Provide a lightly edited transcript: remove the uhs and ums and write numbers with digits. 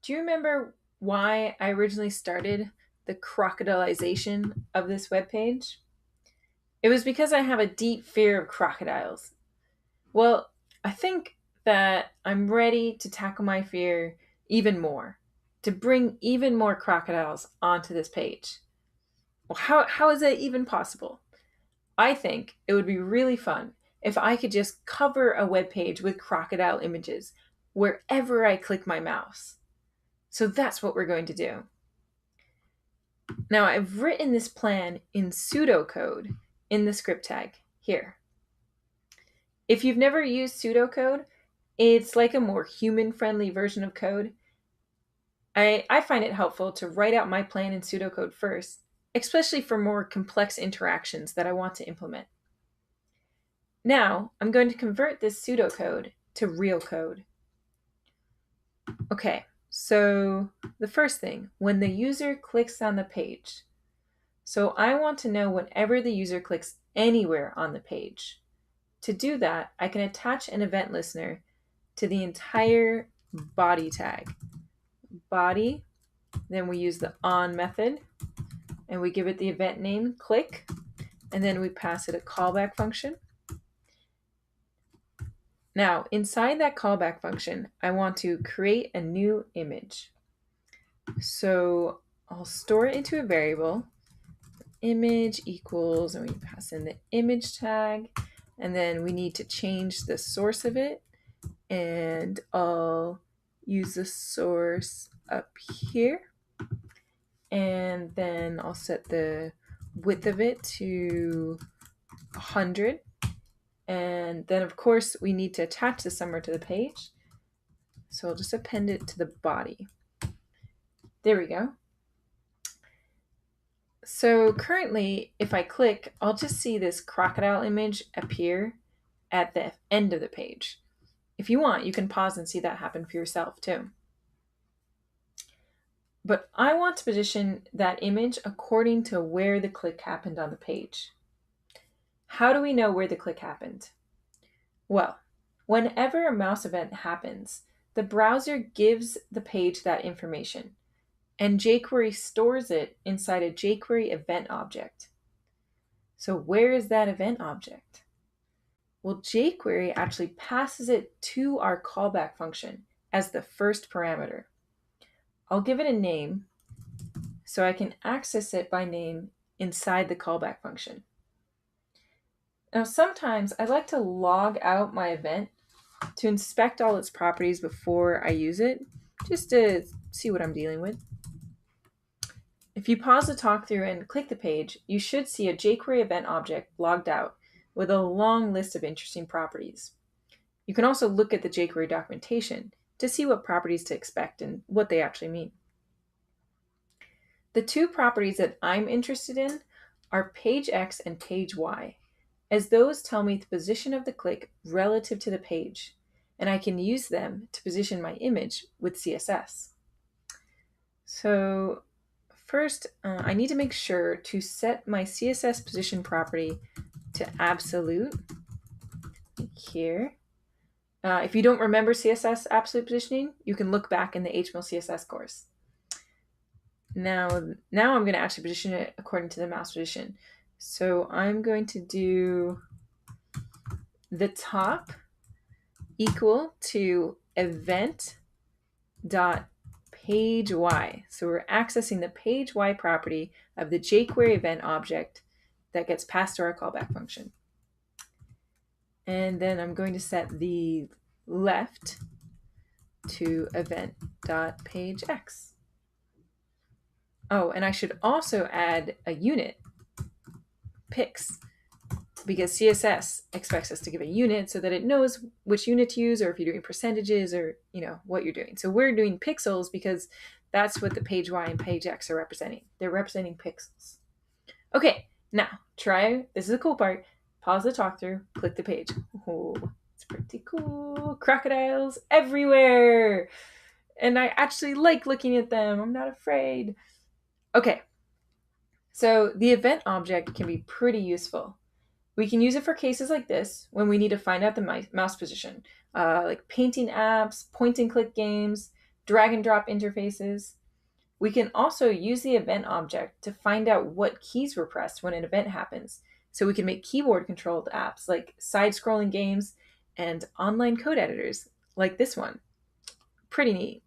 Do you remember why I originally started the crocodilization of this webpage? It was because I have a deep fear of crocodiles. Well, I think that I'm ready to tackle my fear even more, to bring even more crocodiles onto this page. Well, how is that even possible? I think it would be really fun if I could just cover a web page with crocodile images wherever I click my mouse. So that's what we're going to do. Now I've written this plan in pseudocode in the script tag here. If you've never used pseudocode, it's like a more human-friendly version of code. I find it helpful to write out my plan in pseudocode first, especially for more complex interactions that I want to implement. Now, I'm going to convert this pseudocode to real code. Okay, so the first thing, when the user clicks on the page. So I want to know whenever the user clicks anywhere on the page. To do that, I can attach an event listener to the entire body tag. Body, then we use the on method, and we give it the event name, click, and then we pass it a callback function. Now, inside that callback function, I want to create a new image. So I'll store it into a variable, image equals, and we pass in the image tag, and then we need to change the source of it, and I'll use the source up here, and then I'll set the width of it to 100. And then, of course, we need to attach the somewhere to the page. So I'll just append it to the body. There we go. So currently, if I click, I'll just see this crocodile image appear at the end of the page. If you want, you can pause and see that happen for yourself too. But I want to position that image according to where the click happened on the page. How do we know where the click happened? Well, whenever a mouse event happens, the browser gives the page that information, and jQuery stores it inside a jQuery event object. So where is that event object? Well, jQuery actually passes it to our callback function as the first parameter. I'll give it a name so I can access it by name inside the callback function. Now, sometimes I like to log out my event to inspect all its properties before I use it, just to see what I'm dealing with. If you pause the talk through and click the page, you should see a jQuery event object logged out with a long list of interesting properties. You can also look at the jQuery documentation to see what properties to expect and what they actually mean. The two properties that I'm interested in are page X and page Y, as those tell me the position of the click relative to the page, and I can use them to position my image with CSS. So first, I need to make sure to set my CSS position property to absolute here. If you don't remember CSS absolute positioning, you can look back in the HTML CSS course. Now I'm going to actually position it according to the mouse position. So I'm going to do the top equal to event dot page Y. So we're accessing the page Y property of the jQuery event object that gets passed to our callback function. And then I'm going to set the left to event.pageX. Oh, and I should also add a unit, pix, because CSS expects us to give a unit so that it knows which unit to use, or if you're doing percentages, or what you're doing. So we're doing pixels because that's what the page Y and page X are representing. They're representing pixels. Okay, now try, this is the cool part, pause the talk through, click the page. Oh, it's pretty cool. Crocodiles everywhere. And I actually like looking at them. I'm not afraid. Okay, so the event object can be pretty useful. We can use it for cases like this when we need to find out the mouse position, like painting apps, point and click games, drag and drop interfaces. We can also use the event object to find out what keys were pressed when an event happens. So we can make keyboard controlled apps like side scrolling games and online code editors like this one. Pretty neat.